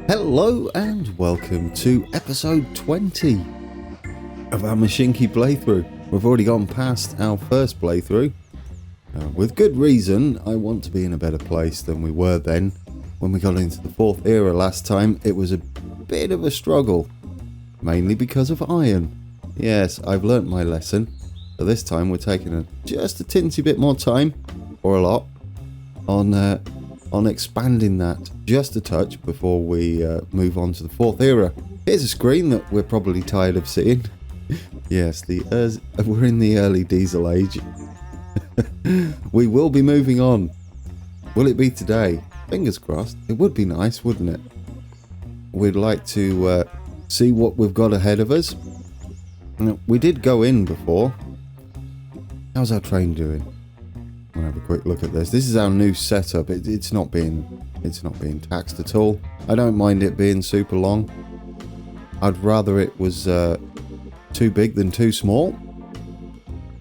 Hello and welcome to episode 20 of our Mashinky playthrough. We've already gone past our first playthrough. With good reason. I want to be in a better place than we were then. When we got into the fourth era last time, it was a bit of a struggle. Mainly because of iron. Yes, I've learnt my lesson. But this time we're taking just a tinsy bit more time, or a lot, on expanding that just a touch before we move on to the fourth era. Here's a screen that we're probably tired of seeing. Yes, we're in the early diesel age. We will be moving on. Will it be today? Fingers crossed. It would be nice, wouldn't it? We'd like to see what we've got ahead of us. We did go in before. How's our train doing? We'll have a quick look at this. This is our new setup. It's not being taxed at all. I don't mind it being super long. I'd rather it was too big than too small.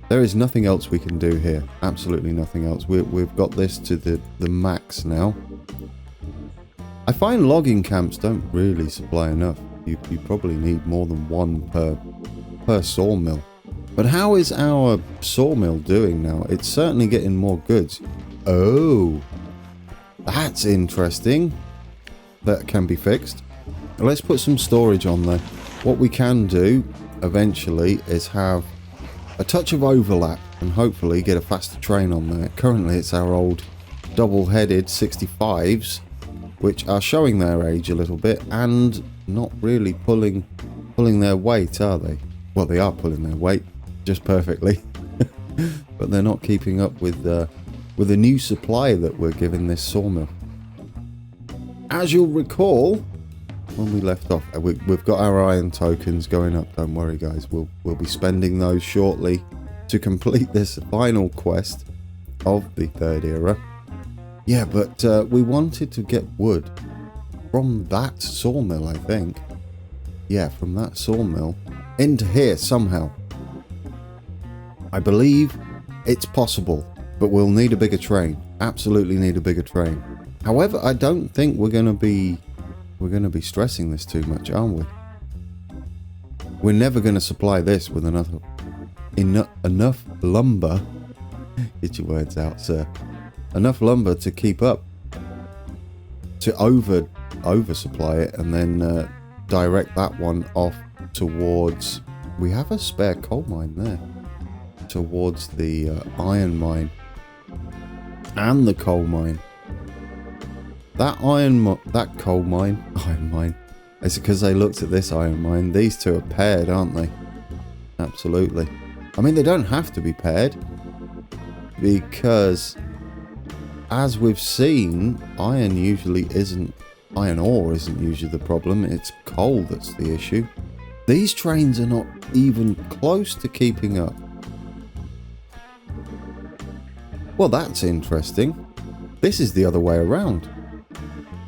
There is nothing else we can do here. Absolutely nothing else. We've got this to the max now. I find logging camps don't really supply enough. You probably need more than one per sawmill. But how is our sawmill doing now? It's certainly getting more goods. Oh, that's interesting. That can be fixed. Let's put some storage on there. What we can do eventually is have a touch of overlap and hopefully get a faster train on there. Currently it's our old double-headed 65s, which are showing their age a little bit and not really pulling their weight, are they? Well, they are pulling their weight just perfectly, but they're not keeping up with the new supply that we're giving this sawmill. As you'll recall, when we left off, we've got our iron tokens going up. Don't worry, guys. We'll be spending those shortly to complete this final quest of the third era. Yeah, but we wanted to get wood from that sawmill, I think. Yeah, from that sawmill into here somehow. I believe it's possible, but we'll need a bigger train. Absolutely need a bigger train. However, I don't think we're going to be stressing this too much, aren't we? We're never going to supply this with enough lumber. Get your words out, sir. Enough lumber to keep up, to oversupply it, and then direct that one off towards. We have a spare coal mine there. Towards the iron mine and the coal mine. That coal mine, iron mine. It's because they looked at this iron mine. These two are paired, aren't they? Absolutely. I mean, they don't have to be paired because, as we've seen, iron ore isn't usually the problem. It's coal that's the issue. These trains are not even close to keeping up. Well, that's interesting. This is the other way around.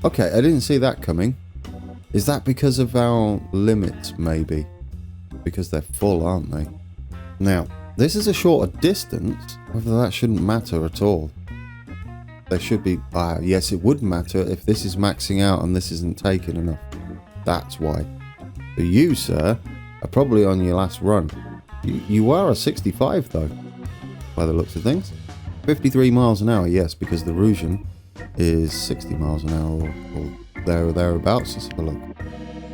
Okay, I didn't see that coming. Is that because of our limits, maybe? Because they're full, aren't they? Now, this is a shorter distance, whether that shouldn't matter at all. There should be... yes, it would matter if this is maxing out and this isn't taking enough. That's why. So you, sir, are probably on your last run. You are a 65, though, by the looks of things. 53 miles an hour, yes, because the Russian is 60 miles an hour or there or thereabouts. Let's have a look.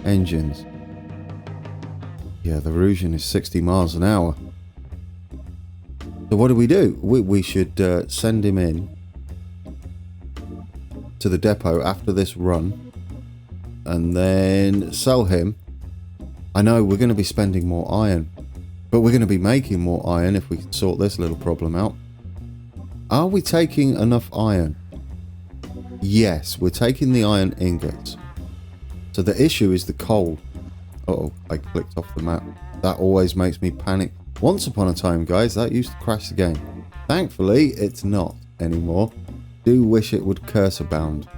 Engines. Yeah, the Russian is 60 miles an hour. So what do? We should send him in to the depot after this run and then sell him. I know we're going to be spending more iron, but we're going to be making more iron if we can sort this little problem out. Are we taking enough iron? Yes, we're taking the iron ingots. So the issue is the coal. Uh-oh, I clicked off the map. That always makes me panic. Once upon a time, guys, that used to crash the game. Thankfully, it's not anymore. Do wish it would cursor bound.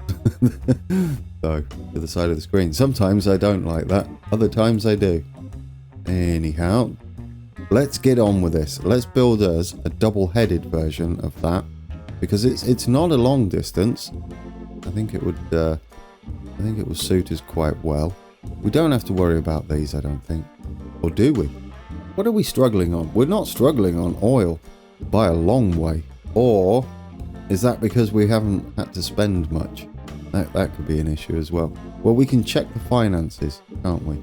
So, to the side of the screen. Sometimes I don't like that. Other times I do. Anyhow, let's get on with this. Let's build us a double-headed version of that, because it's not a long distance. I think it would I think it will suit us quite well. We don't have to worry about these, I don't think. Or do we? What are we struggling on? We're not struggling on oil by a long way. Or is that because we haven't had to spend much? That could be an issue as well. Well, we can check the finances, can't we?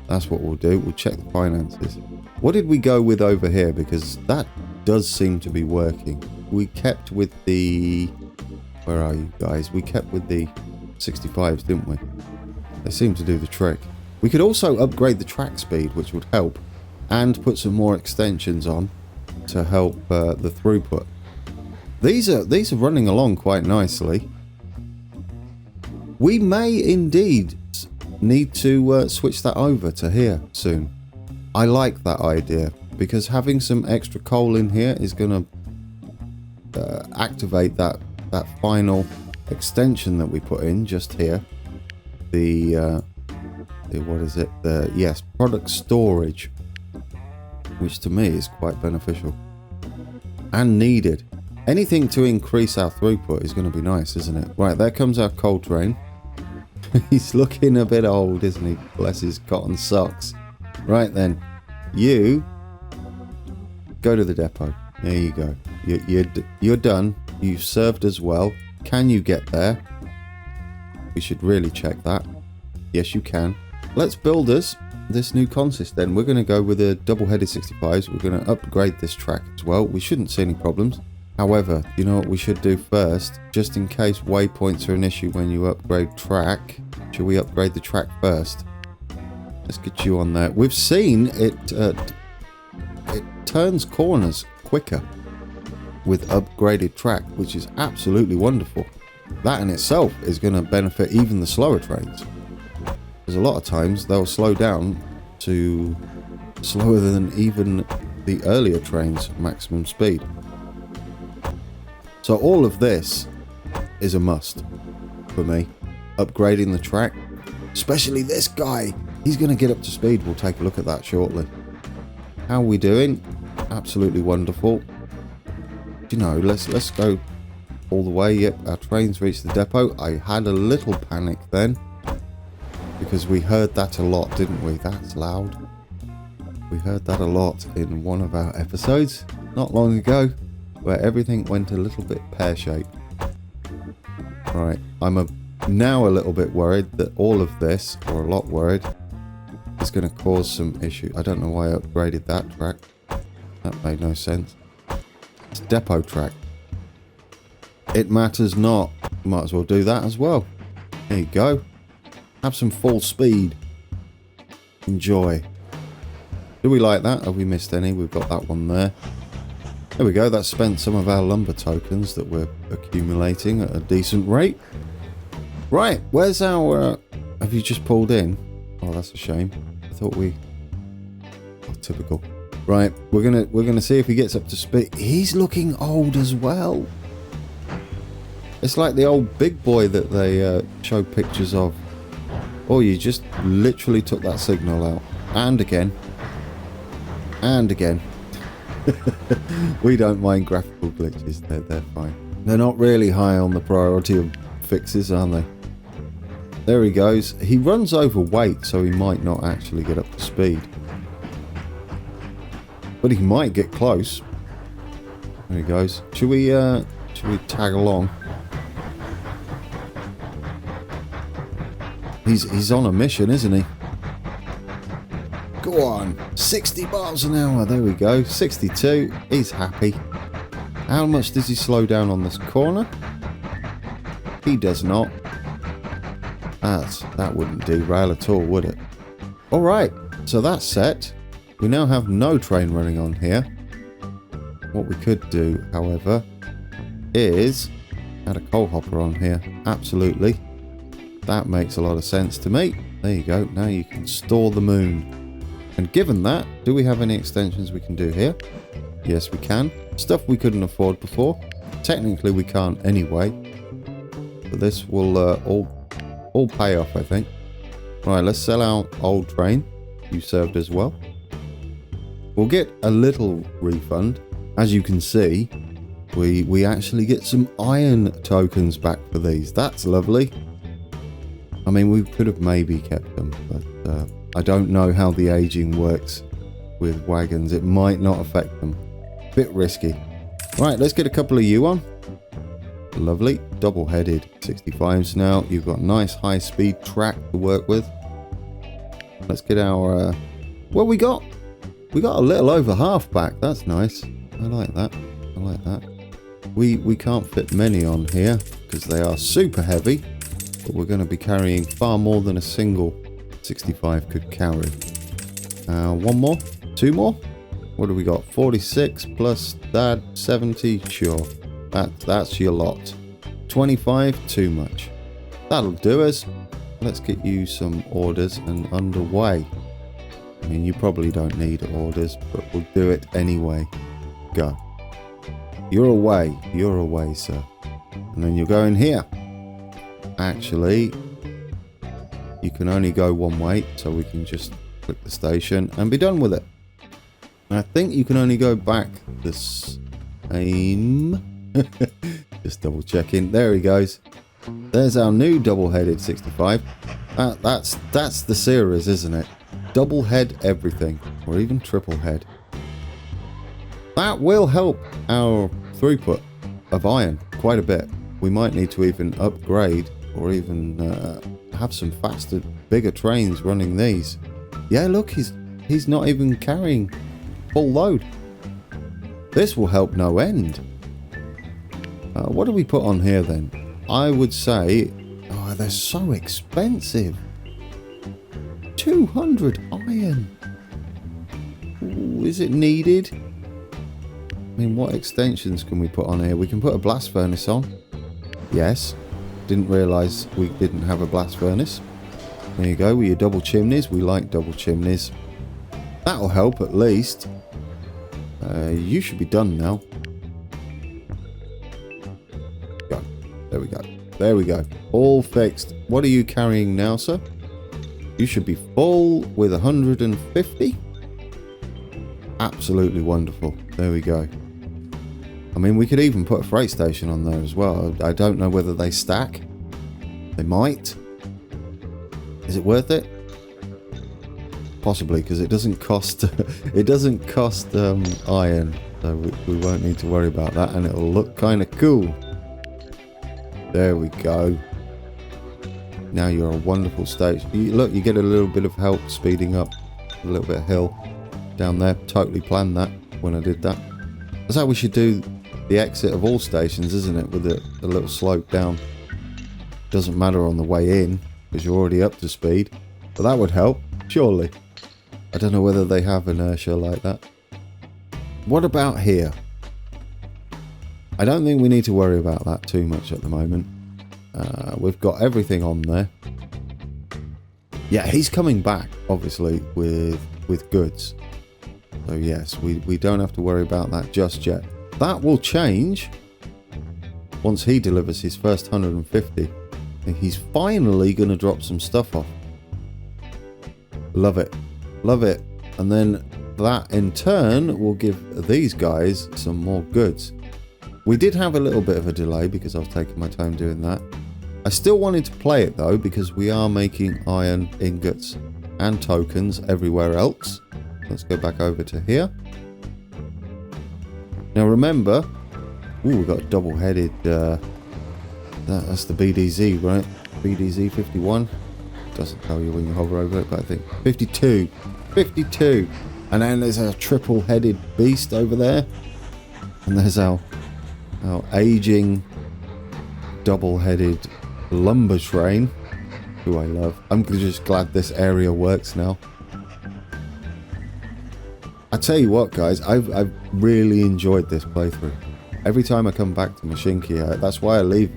That's what we'll do. We'll check the finances. What did we go with over here? Because that does seem to be working. We kept with the... Where are you guys? We kept with the 65s, didn't we? They seem to do the trick. We could also upgrade the track speed, which would help. And put some more extensions on to help the throughput. These are running along quite nicely. We may indeed need to switch that over to here soon. I like that idea because having some extra coal in here is going to activate that final extension that we put in just here. The what is it? Yes, product storage, which to me is quite beneficial and needed. Anything to increase our throughput is going to be nice, isn't it? Right, there comes our coal train. He's looking a bit old, isn't he? Bless his cotton socks. Right then, you go to the depot. There you go. You're done. You've served us well. Can you get there? We should really check that. Yes, you can. Let's build us this new consist then. We're going to go with a double-headed 65s. We're going to upgrade this track as well. We shouldn't see any problems. However, you know what we should do first? Just in case waypoints are an issue when you upgrade track, should we upgrade the track first? Let's get you on there. We've seen it turns corners quicker with upgraded track, which is absolutely wonderful. That in itself is going to benefit even the slower trains. Because a lot of times they'll slow down to slower than even the earlier trains' maximum speed. So all of this is a must for me. Upgrading the track, especially this guy. He's going to get up to speed. We'll take a look at that shortly. How are we doing? Absolutely wonderful. You know, let's go all the way. Yep, our train's reached the depot. I had a little panic then because we heard that a lot, didn't we? That's loud. We heard that a lot in one of our episodes not long ago, where everything went a little bit pear-shaped. Right, I'm now a little bit worried that all of this, or a lot worried, is going to cause some issue. I don't know why I upgraded that track. That made no sense. It's depot track. It matters not. Might as well do that as well. There you go. Have some full speed. Enjoy. Do we like that? Have we missed any? We've got that one there. There we go. That's spent some of our lumber tokens that we're accumulating at a decent rate. Right. Where's our... have you just pulled in? Oh, that's a shame. I thought we... oh, typical. Right. We're gonna see if he gets up to speed. He's looking old as well. It's like the old big boy that they show pictures of. Oh, you just literally took that signal out. And again. And again. We don't mind graphical glitches. They're fine. They're not really high on the priority of fixes, are they? There he goes. He runs overweight, so he might not actually get up to speed. But he might get close. There he goes. Should we tag along? He's on a mission, isn't he? Go on. 60 miles an hour. There we go. 62. He's happy. How much does he slow down on this corner? He does not. That wouldn't derail at all, would it? Alright. So that's set. We now have no train running on here. What we could do, however, is add a coal hopper on here. Absolutely. That makes a lot of sense to me. There you go. Now you can store the moon. And given that, do we have any extensions we can do here? Yes, we can. Stuff we couldn't afford before. Technically, we can't anyway. But this will all pay off, I think. Right, let's sell our old train. You served as well. We'll get a little refund. As you can see, we actually get some iron tokens back for these. That's lovely. I mean, we could have maybe kept them, but I don't know how the aging works with wagons. It might not affect them. Bit risky. Right, let's get a couple of you on. Lovely. Double-headed 65s now. You've got nice high-speed track to work with. Let's get our... well, we got a little over half back. That's nice. I like that. I like that. We can't fit many on here because they are super heavy. But we're going to be carrying far more than a single 65 could carry. One more? Two more? What do we got? 46 plus that, 70. Sure. That's your lot. 25, too much. That'll do us. Let's get you some orders and underway. I mean, you probably don't need orders, but we'll do it anyway. Go. You're away, sir. And then you're going here. Actually, you can only go one way, so we can just click the station and be done with it. And I think you can only go back the same. Just double checking. There he goes. There's our new double-headed 65. That's the series, isn't it? Double head everything, or even triple head. That will help our throughput of iron quite a bit. We might need to even upgrade, or even have some faster, bigger trains running these. Yeah, look, he's not even carrying full load. This will help no end. What do we put on here then? I would say, oh, they're so expensive. 200 iron. Ooh, is it needed? I mean, what extensions can we put on here? We can put a blast furnace on. Yes. Didn't realise we didn't have a blast furnace. There you go, with your double chimneys. We like double chimneys. That'll help at least. You should be done now. Go. There we go. There we go. All fixed. What are you carrying now, sir? You should be full with 150. Absolutely wonderful. There we go. I mean, we could even put a freight station on there as well. I don't know whether they stack. They might. Is it worth it? Possibly, because it doesn't cost iron, so we won't need to worry about that, and it'll look kind of cool. There we go. Now you're a wonderful station. Look, you get a little bit of help speeding up. A little bit of hill down there. Totally planned that when I did that. That's how we should do the exit of all stations, isn't it? With a little slope down. Doesn't matter on the way in, because you're already up to speed. But that would help, surely. I don't know whether they have inertia like that. What about here? I don't think we need to worry about that too much at the moment. We've got everything on there. Yeah, he's coming back, obviously, with goods. So yes, we don't have to worry about that just yet. That will change once he delivers his first 150. And he's finally going to drop some stuff off. Love it. Love it. And then that in turn will give these guys some more goods. We did have a little bit of a delay because I was taking my time doing that. I still wanted to play it though, because we are making iron ingots and tokens everywhere else. Let's go back over to here. Now remember, we've got a double-headed, that's the BDZ, right? BDZ 51. Doesn't tell you when you hover over it, but I think 52. 52. And then there's a triple-headed beast over there. And there's our aging double-headed lumber train, who I love. I'm just glad this area works now. I tell you what, guys, I've really enjoyed this playthrough. Every time I come back to Mashinky, that's why I leave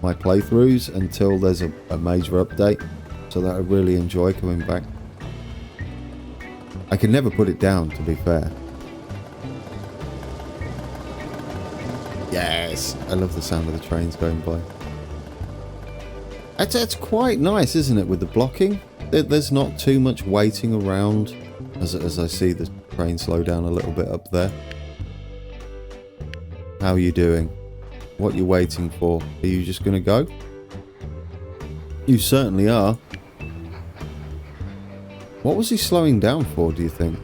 my playthroughs until there's a major update, so that I really enjoy coming back. I can never put it down, to be fair. Yes, I love the sound of the trains going by. It's quite nice, isn't it, with the blocking? There's not too much waiting around as I see the train slow down a little bit up there. How are you doing? What are you waiting for? Are you just going to go? You certainly are. What was he slowing down for, do you think?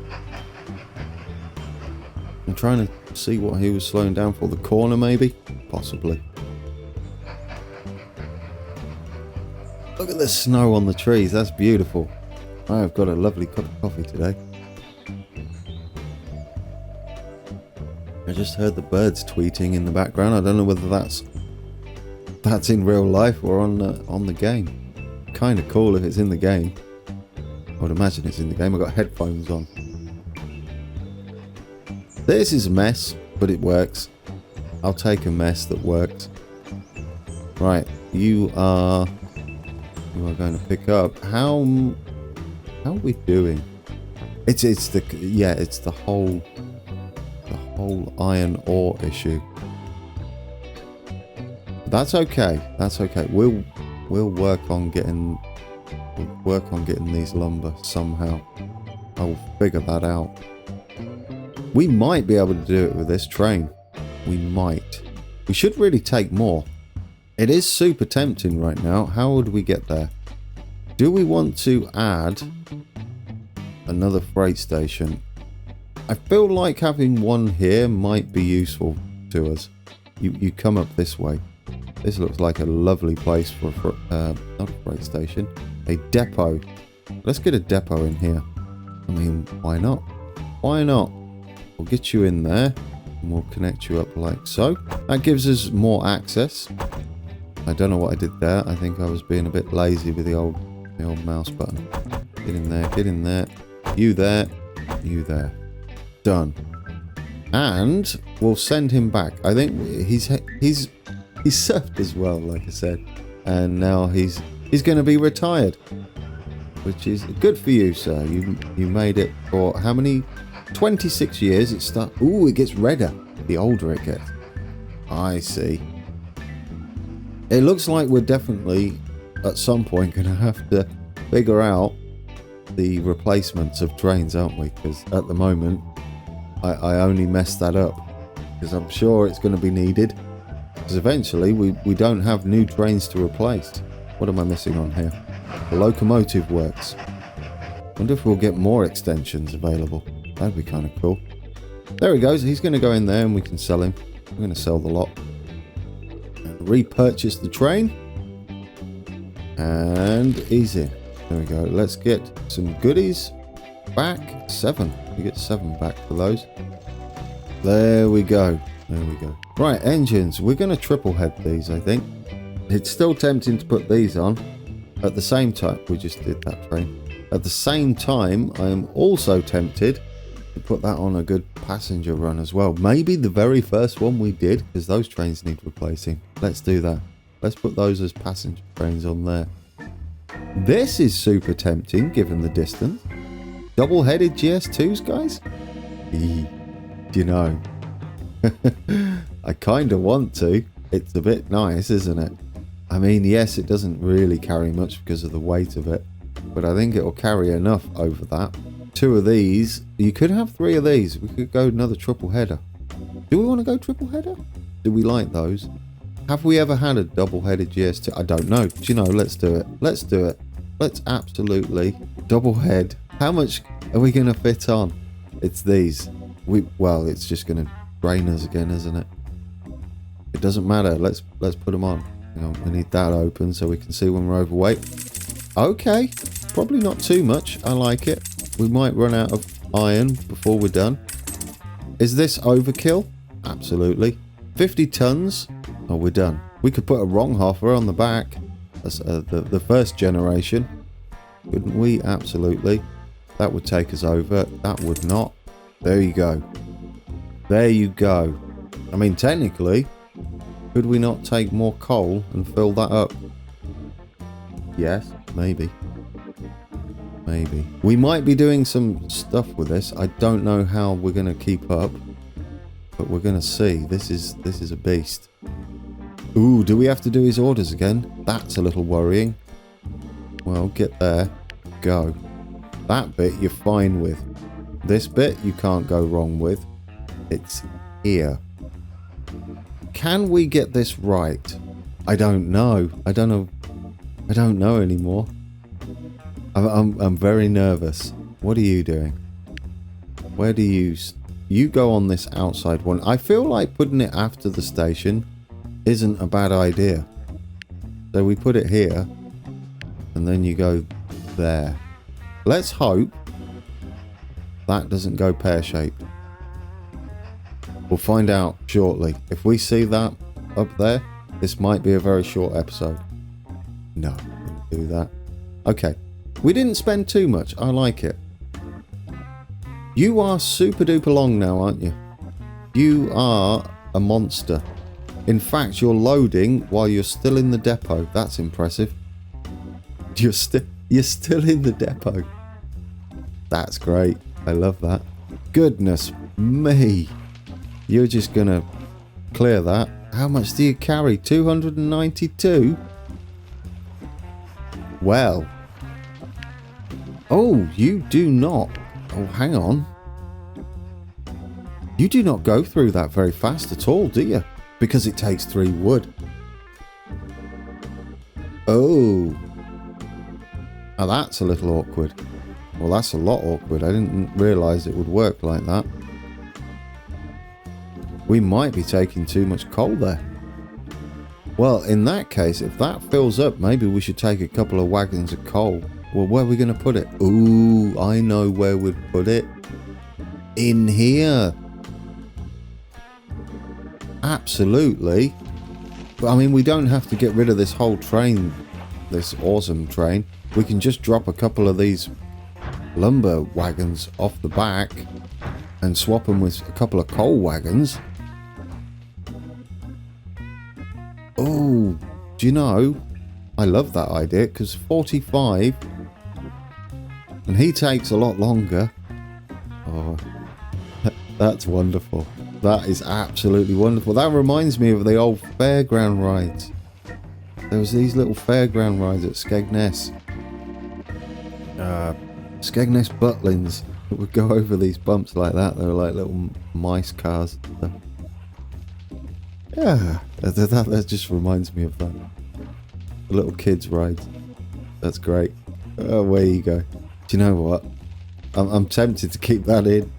I'm trying to see what he was slowing down for. The corner, maybe? Possibly. Look at the snow on the trees. That's beautiful. I've got a lovely cup of coffee today. I just heard the birds tweeting in the background. I don't know whether that's in real life or on the game. Kind of cool if it's in the game. I would imagine it's in the game. I've got headphones on. This is a mess, but it works. I'll take a mess that works. Right, you are going to pick up. How are we doing? It's the whole iron ore issue. That's okay. That's okay. We'll work on getting these lumber somehow. I'll figure that out. We might be able to do it with this train. We might. We should really take more. It is super tempting right now. How would we get there? Do we want to add another freight station? I feel like having one here might be useful to us. You come up this way. This looks like a lovely place for not a freight station, a depot. Let's get a depot in here. I mean, why not? Why not? We'll get you in there and we'll connect you up like so. That gives us more access. I don't know what I did there. I think I was being a bit lazy with the old mouse button. Get in there, get in there. You there, you there. Done. And we'll send him back. I think he's served as well, like I said. And now he's going to be retired. Which is good for you, sir. You made it for how many? 26 years. It gets redder the older it gets. I see. It looks like we're definitely at some point going to have to figure out the replacements of trains, aren't we? Because at the moment I only messed that up because I'm sure it's going to be needed, because eventually we don't have new trains to replace. What am I missing on here? The locomotive works. Wonder if we'll get more extensions available. That'd be kind of cool. There he goes. He's going to go in there and we can sell him. I'm going to sell the lot and repurchase the train. And easy. There we go. Let's get some goodies back. 7. We get 7 back for those. There we go. There we go. Right, engines. We're going to triple head these, I think. It's still tempting to put these on. At the same time, we just did that train. At the same time, I am also tempted to put that on a good passenger run as well. Maybe the very first one we did, because those trains need replacing. Let's do that. Let's put those as passenger trains on there. This is super tempting, given the distance. Double-headed GS2s, guys? Do you know? I kind of want to. It's a bit nice, isn't it? I mean, yes, it doesn't really carry much because of the weight of it, but I think it'll carry enough over that. 2 of these. You could have 3 of these. We could go another triple header. Do we want to go triple header? Do we like those? Have we ever had a double-headed GS2? I don't know. Do you know? Let's do it. Let's do it. Let's absolutely double head. How much are we going to fit on? It's these. Well, it's just going to drain us again, isn't it? It doesn't matter. Let's put them on. We need that open so we can see when we're overweight. Okay. Probably not too much. I like it. We might run out of iron before we're done. Is this overkill? Absolutely. 50 tons. Oh, we're done. We could put a Ronghoffer on the back. That's the first generation. Couldn't we? Absolutely. That would take us over. That would not. There you go. There you go. I mean, technically, could we not take more coal and fill that up? Yes, maybe. Maybe. We might be doing some stuff with this. I don't know how we're going to keep up, but we're going to see. This is a beast. Ooh, do we have to do his orders again? That's a little worrying. Well, get there. Go. That bit you're fine with. This bit you can't go wrong with. It's here. Can we get this right? I don't know. I don't know. I don't know anymore. I'm very nervous. What are you doing? Where do you... You go on this outside one. I feel like putting it after the station isn't a bad idea. So we put it here. And then you go there. Let's hope that doesn't go pear-shaped. We'll find out shortly. If we see that up there, this might be a very short episode. No, don't do that. Okay. We didn't spend too much. I like it. You are super duper long now, aren't you? You are a monster. In fact, you're loading while you're still in the depot. That's impressive. You're still in the depot. That's great. I love that. Goodness me. You're just gonna clear that. How much do you carry? 292? Well. Oh, you do not. Oh, hang on. You do not go through that very fast at all, do you? Because it takes 3 wood. Oh. Now that's a little awkward. Well, that's a lot awkward. I didn't realise it would work like that. We might be taking too much coal there. Well, in that case, if that fills up, maybe we should take a couple of wagons of coal. Well, where are we going to put it? Ooh, I know where we'd put it. In here. Absolutely. But, I mean, we don't have to get rid of this whole train. This awesome train. We can just drop a couple of these lumber wagons off the back and swap them with a couple of coal wagons. Oh, do you know, I love that idea because 45 and he takes a lot longer. Oh, that's wonderful. That is absolutely wonderful. That reminds me of the old fairground rides. There was these little fairground rides at Skegness. Skegness Butlins that would go over these bumps like that. They were like little mice cars and stuff. Yeah, that just reminds me of that. The little kids rides. That's great. Oh, where you go. Do you know what? I'm tempted to keep that in.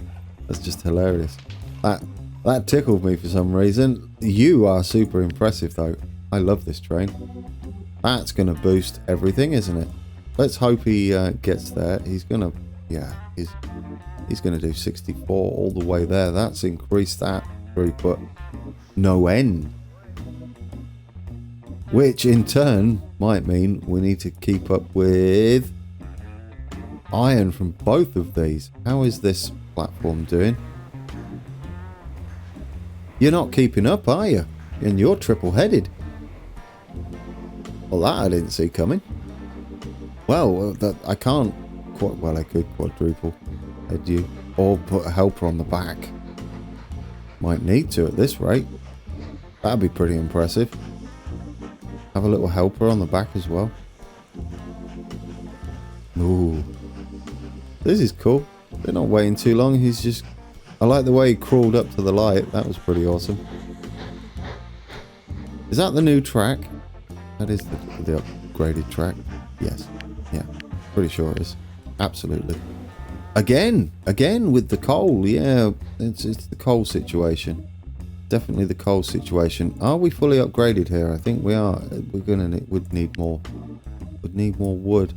That's just hilarious. That tickled me for some reason. You are super impressive though. I love this train. That's going to boost everything, isn't it? Let's hope he gets there. He's going to... Yeah, he's going to do 64 all the way there. That's increased that throughput no end. Which in turn might mean we need to keep up with iron from both of these. How is this platform doing? You're not keeping up, are you? And you're triple-headed. Well, that I didn't see coming. Well, I can't... Well, I could quadruple head you. Or put a helper on the back. Might need to at this rate. That'd be pretty impressive. Have a little helper on the back as well. Ooh. This is cool. They're not waiting too long. He's just... I like the way he crawled up to the light. That was pretty awesome. Is that the new track? That is the upgraded track. Yes. Yeah. Pretty sure it is. Absolutely. Again with the coal. Yeah, it's the coal situation. Definitely the coal situation. Are we fully upgraded here? I think we are. Would need more wood.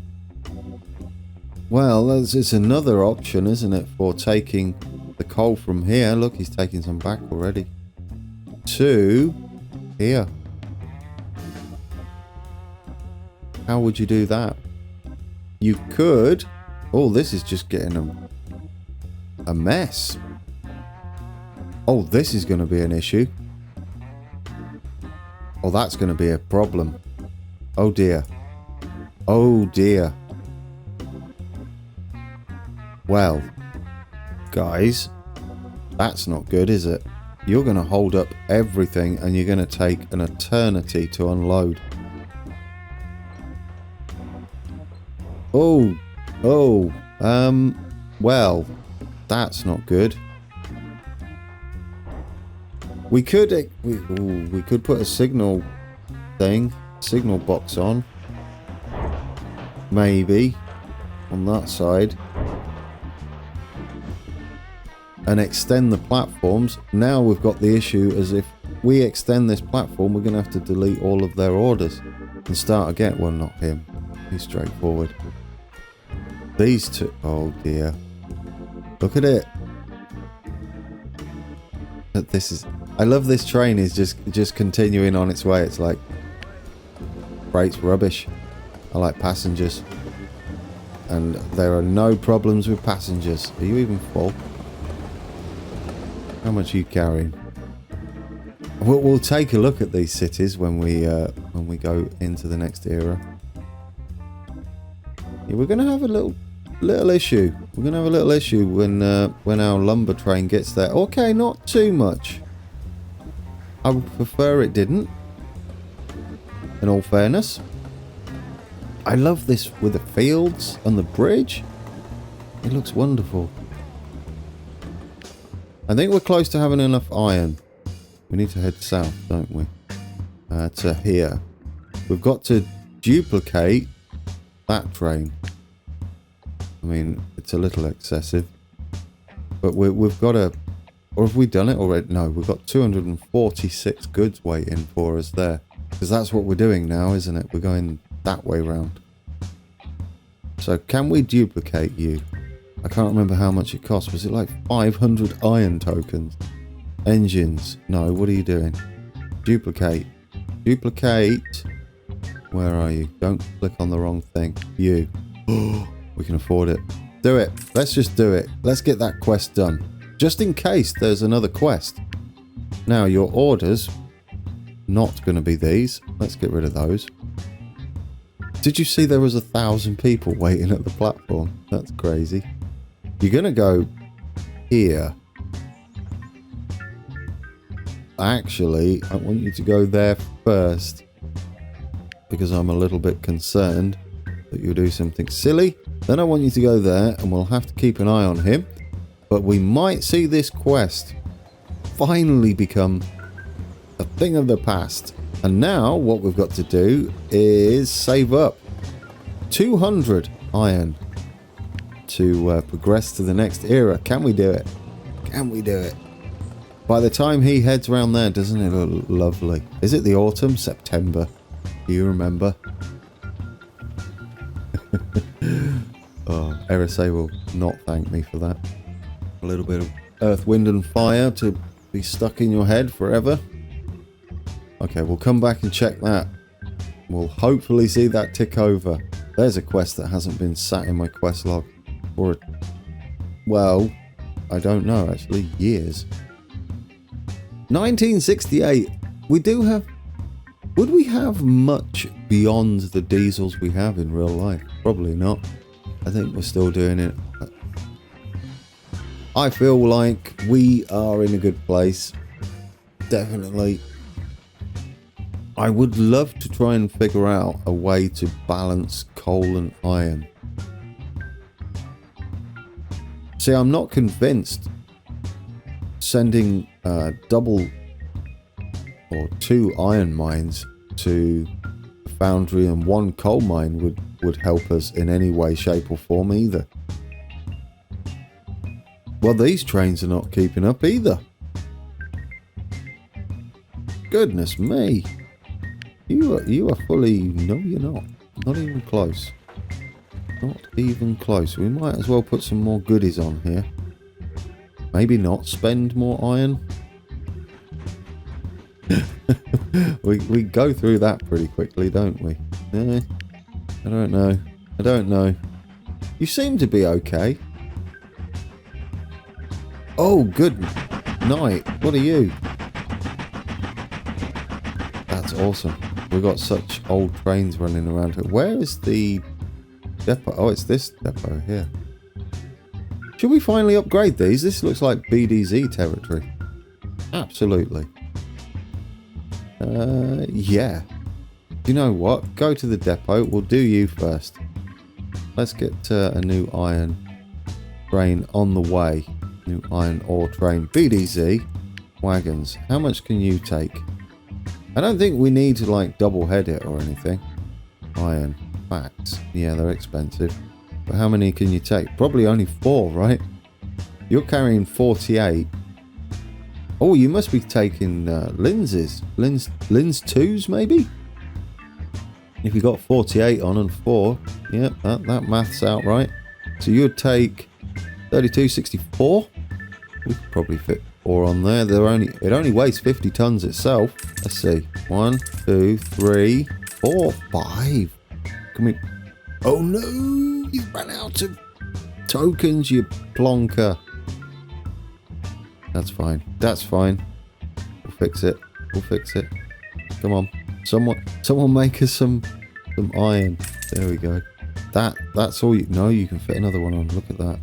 Well, it's another option, isn't it, for taking the coal from here. Look, he's taking some back already. To here. How would you do that? You could... Oh, this is just getting a mess. Oh, this is going to be an issue. Oh, that's going to be a problem. Oh, dear. Oh, dear. Well, guys, that's not good, is it? You're going to hold up everything and you're going to take an eternity to unload. Oh, well, that's not good. We could put a signal box on. maybe on that side and extend the platforms. Now we've got the issue as if we extend this platform, we're going to have to delete all of their orders and start again. Well, not him. He's straightforward. These two. Oh dear. Look at it. This is. I love this train is just continuing on its way. It's like freight's rubbish. I like passengers. And there are no problems with passengers. Are you even full? How much are you carrying? We'll take a look at these cities when we go into the next era. Yeah, we're going to have a little issue. We're going to have a little issue when our lumber train gets there. Okay, not too much. I would prefer it didn't. In all fairness. I love this with the fields and the bridge. It looks wonderful. I think we're close to having enough iron. We need to head south, don't we? To here. We've got to duplicate that train. I mean, it's a little excessive. But we've got to... Or have we done it already? No, we've got 246 goods waiting for us there. Because that's what we're doing now, isn't it? We're going that way round. So can we duplicate you? I can't remember how much it cost. Was it like 500 iron tokens? Engines. No, what are you doing? Duplicate. Duplicate. Where are you? Don't click on the wrong thing. You. Oh, we can afford it. Do it. Let's just do it. Let's get that quest done. Just in case there's another quest. Now, your orders, not going to be these. Let's get rid of those. Did you see there was 1,000 people waiting at the platform? That's crazy. You're going to go here. Actually, I want you to go there first. Because I'm a little bit concerned that you'll do something silly. Then I want you to go there and we'll have to keep an eye on him. But we might see this quest finally become a thing of the past. And now what we've got to do is save up 200 iron to progress to the next era. Can we do it? Can we do it? By the time he heads around there, doesn't it look lovely? Is it the autumn? September? Do you remember? Oh, RSA will not thank me for that. A little bit of earth, wind and fire to be stuck in your head forever. Okay, we'll come back and check that. We'll hopefully see that tick over. There's a quest that hasn't been sat in my quest log for, well, I don't know actually, years. 1968. We do have... Would we have much beyond the diesels we have in real life? Probably not. I think we're still doing it. I feel like we are in a good place. Definitely. I would love to try and figure out a way to balance coal and iron. See, I'm not convinced sending double or 2 iron mines to a foundry and 1 coal mine would help us in any way, shape or form either. Well, these trains are not keeping up either. Goodness me. You are fully... No, you're not. Not even close. Not even close. We might as well put some more goodies on here. Maybe not spend more iron. we go through that pretty quickly, don't we? I don't know. I don't know. You seem to be okay. Oh, good night. What are you? That's awesome. We've got such old trains running around here. Where is the depot? Oh, it's this depot here. Should we finally upgrade these? This looks like BDZ territory. Absolutely. Yeah. You know what? Go to the depot. We'll do you first. Let's get a new iron train on the way. New iron ore train. BDZ. Wagons. How much can you take? I don't think we need to like double head it or anything. Iron. facts. Yeah, they're expensive. But how many can you take? Probably only 4, right? You're carrying 48. Oh, you must be taking lenses. Lens 2s, maybe? If you got 48 on and 4, yep, that maths out right. So you would take 32, 64. We could probably fit 4 on there. It only weighs 50 tons itself. Let's see. 1, 2, 3, 4, 5. Can we... Oh no! You've run out of tokens, you plonker. That's fine. That's fine. We'll fix it. We'll fix it. Come on. Someone make us some iron. There we go. That's all you... No, you can fit another one on. Look at that.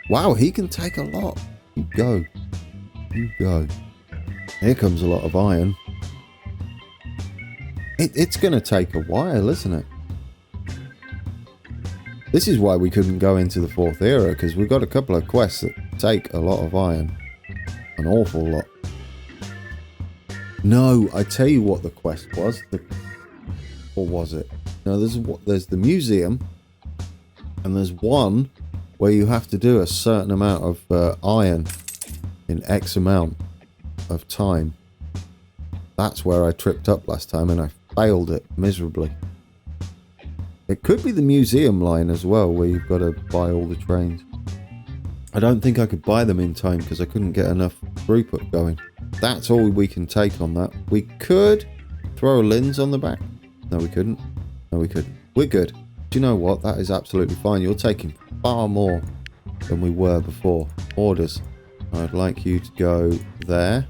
Wow, he can take a lot. You go. You go. Here comes a lot of iron. It's going to take a while, isn't it? This is why we couldn't go into the 4th era, because we've got a couple of quests that take a lot of iron. An awful lot. No, I tell you what the quest was. Or was it? No, there's the museum, and there's one where you have to do a certain amount of iron in X amount of time. That's where I tripped up last time, and I failed it miserably. It could be the museum line as well, where you've got to buy all the trains. I don't think I could buy them in time because I couldn't get enough throughput going. That's all we can take on that. We could throw a lens on the back. No, we couldn't. No, we couldn't. We're good. Do you know what? That is absolutely fine. You're taking far more than we were before. Orders. I'd like you to go there.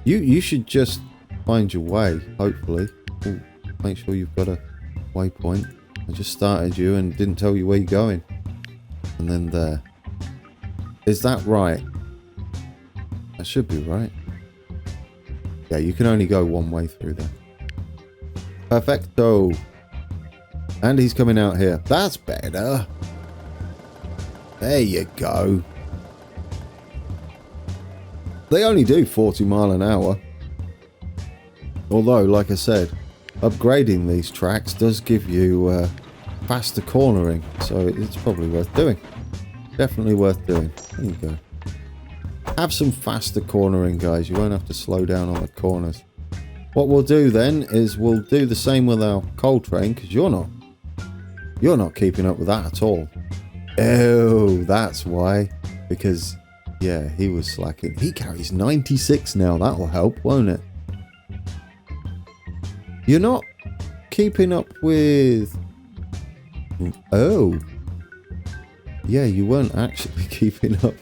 You should just find your way, hopefully. Ooh, make sure you've got a waypoint. I just started you and didn't tell you where you're going. And then there. Is that right? That should be right. Yeah, you can only go one way through there. Perfecto. And he's coming out here. That's better. There you go. They only do 40 mile an hour. Although, like I said, upgrading these tracks does give you faster cornering. So it's probably worth doing. Definitely worth doing. There you go. Have some faster cornering, guys. You won't have to slow down on the corners. What we'll do then is we'll do the same with our coal train, because you're not keeping up with that at all. Oh, that's why. Because, yeah, he was slacking. He carries 96 now. That'll help, won't it? You're not keeping up with... Oh. Yeah, you weren't actually keeping up.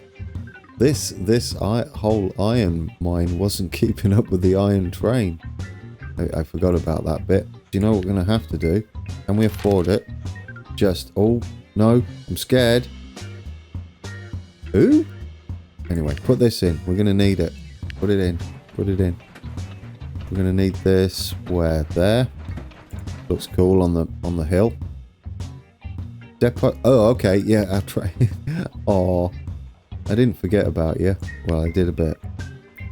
This whole iron mine wasn't keeping up with the iron train. I forgot about that bit. Do you know what we're going to have to do? Can we afford it? Just... Oh, no. I'm scared. Ooh. Anyway, put this in. We're going to need it. Put it in. Put it in. We're going to need this. Where? There. Looks cool on the hill. Depot. Oh, okay. Yeah, our train. Oh, I didn't forget about you. Well, I did a bit.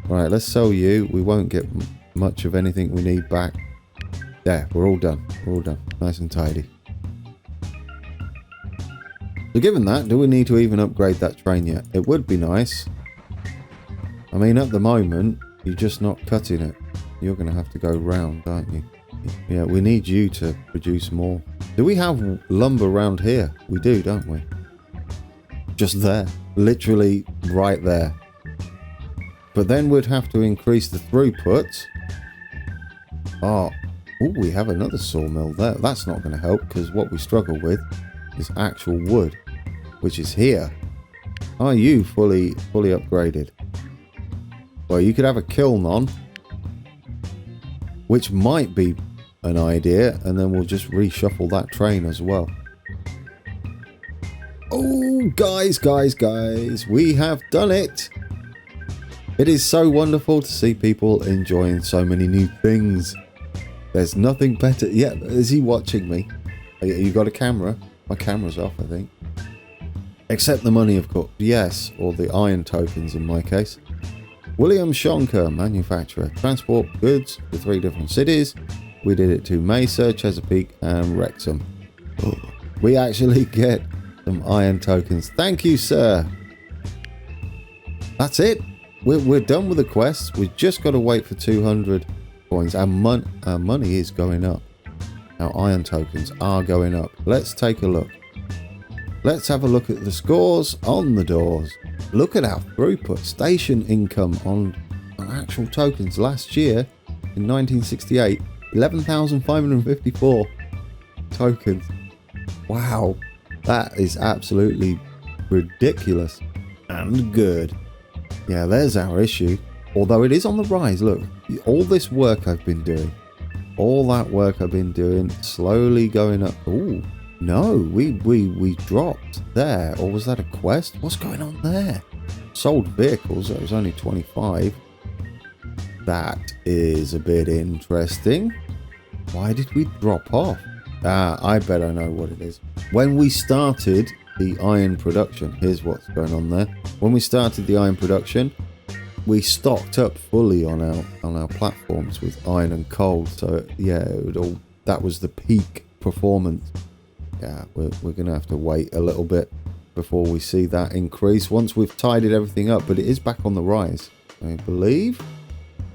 Right, let's sell you. We won't get much of anything we need back. There, we're all done. We're all done. Nice and tidy. So given that, do we need to even upgrade that train yet? It would be nice. I mean, at the moment, you're just not cutting it. You're going to have to go round, aren't you? Yeah, we need you to produce more. Do we have lumber around here? We do, don't we? Just there. Literally right there. But then we'd have to increase the throughput. Oh, we have another sawmill there. That's not going to help, because what we struggle with is actual wood, which is here. Are you fully upgraded? Well, you could have a kiln on, which might be an idea, and then we'll just reshuffle that train as well. Oh, guys, we have done it. It is so wonderful to see people enjoying so many new things. There's nothing better. Yeah, is he watching me? You got a camera? My camera's off, I think. Except the money, of course. Yes, or the iron tokens in my case. William Shonker, manufacturer. Transport goods to 3 different cities. We did it to Mesa, Chesapeake, and Wrexham. We actually get some iron tokens. Thank you, sir. That's it. We're done with the quests. We've just got to wait for 200 coins. Our money is going up. Our iron tokens are going up. Let's take a look. Let's have a look at the scores on the doors. Look at our throughput. Station income on actual tokens. Last year, in 1968, 11,554 tokens. Wow. That is absolutely ridiculous. And good. Yeah, there's our issue. Although it is on the rise. Look, all this work I've been doing. All that work I've been doing, slowly going up. Ooh, no, we dropped there. Or was that a quest? What's going on there? Sold vehicles, that was only 25. That is a bit interesting. Why did we drop off? I bet I know what it is. When we started the iron production, here's what's going on there. When we started the iron production, we stocked up fully on our platforms with iron and coal. So yeah, that was the peak performance. Yeah, we're gonna have to wait a little bit before we see that increase once we've tidied everything up. But it is back on the rise, I believe.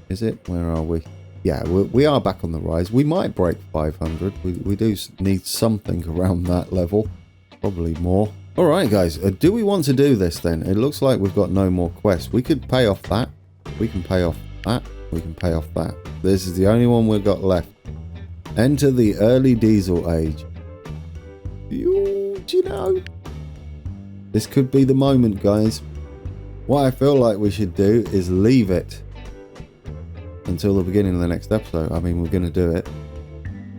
Is it? Where are we? Yeah, we are back on the rise. We might break 500. We do need something around that level, probably more. All right, guys, do we want to do this then? It looks like we've got no more quests. We could pay off that. We can pay off that. We can pay off that. This is the only one we've got left. Enter the early diesel age. Do you know? This could be the moment, guys. What I feel like we should do is leave it until the beginning of the next episode. I mean, we're going to do it.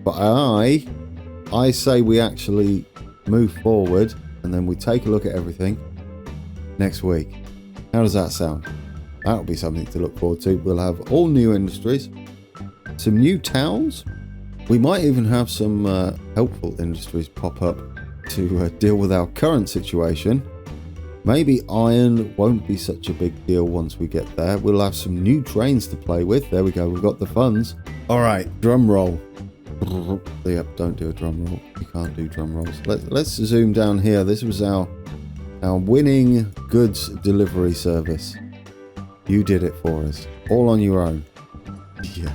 But I say we actually move forward and then we take a look at everything next week. How does that sound? That'll be something to look forward to. We'll have all new industries, some new towns. We might even have some helpful industries pop up to deal with our current situation. Maybe iron won't be such a big deal once we get there. We'll have some new trains to play with. There we go. We've got the funds. All right, drum roll. Yep, don't do a drum roll. You can't do drum rolls. Let's zoom down here. This was our winning goods delivery service. You did it for us, all on your own. Yeah,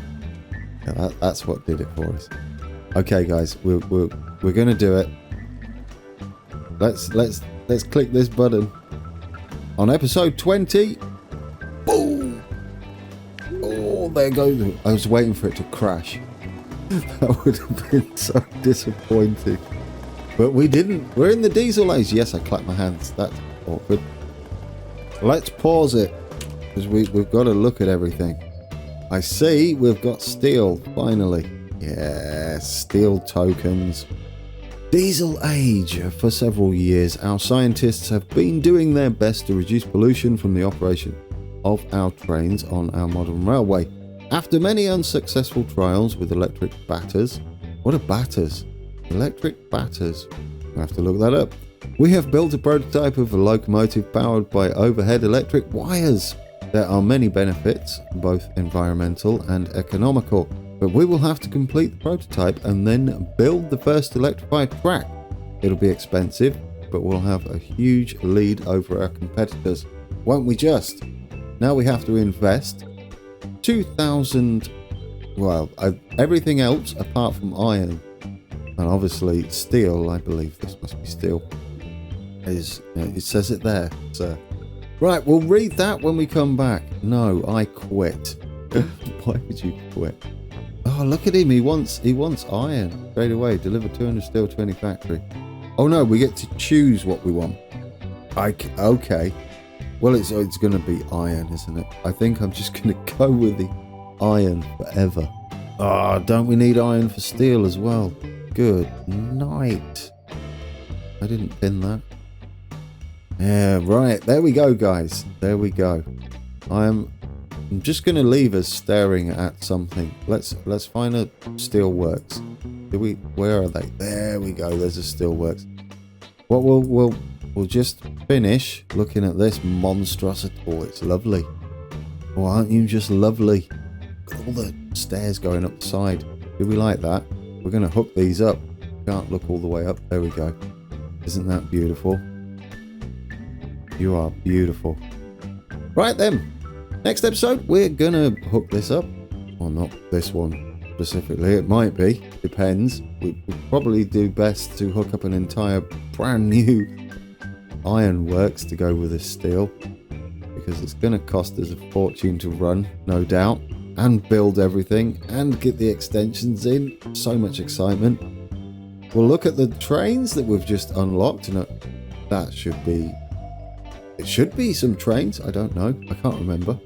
that's what did it for us. Okay, guys, we're gonna do it. Let's click this button on episode 20. Boom! Oh, there goes. I was waiting for it to crash. That would have been so disappointing. But we didn't. We're in the diesel age. Yes, I clapped my hands. That's awkward. Let's pause it, because we've got to look at everything. I see we've got steel, finally. Yeah, steel tokens. Diesel age. For several years, our scientists have been doing their best to reduce pollution from the operation of our trains on our modern railway. After many unsuccessful trials with electric batters. What are batters? Electric batters. We'll have to look that up. We have built a prototype of a locomotive powered by overhead electric wires. There are many benefits, both environmental and economical, but we will have to complete the prototype and then build the first electrified track. It'll be expensive, but we'll have a huge lead over our competitors. Won't we just? Now we have to invest 2,000, well, everything else apart from iron, and obviously steel. I believe this must be steel. It says it there, sir. Right, we'll read that when we come back. No, I quit. Why would you quit? Oh, look at him. He wants iron straight away. Deliver 200 steel to any factory. Oh no, we get to choose what we want. Okay. Well, it's going to be iron, isn't it? I think I'm just going to go with the iron forever. Ah, don't we need iron for steel as well? Good night. I didn't pin that. Yeah, right. There we go, guys. There we go. I'm just going to leave us staring at something. Let's find a steelworks. Where are they? There we go. There's a steelworks. What we'll just finish looking at this monstrosity. Oh, it's lovely. Oh, aren't you just lovely? Look at all the stairs going up the side. Do we like that? We're going to hook these up. Can't look all the way up. There we go. Isn't that beautiful? You are beautiful. Right then. Next episode, we're going to hook this up. Well, not this one specifically. It might be. Depends. We'd probably do best to hook up an entire brand new ironworks to go with this steel. Because it's going to cost us a fortune to run, no doubt. And build everything. And get the extensions in. So much excitement. We'll look at the trains that we've just unlocked. And that should be... It should be some trains. I don't know. I can't remember.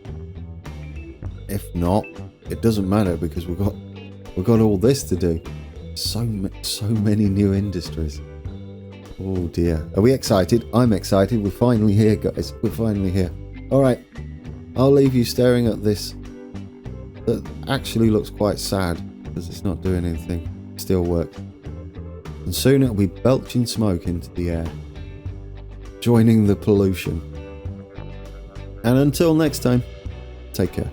If not, it doesn't matter because we've got all this to do. So many new industries. Oh dear. Are we excited? I'm excited. We're finally here, guys. We're finally here. All right. I'll leave you staring at this. That actually looks quite sad because it's not doing anything. Still works. And soon it'll be belching smoke into the air. Joining the pollution. And until next time, take care.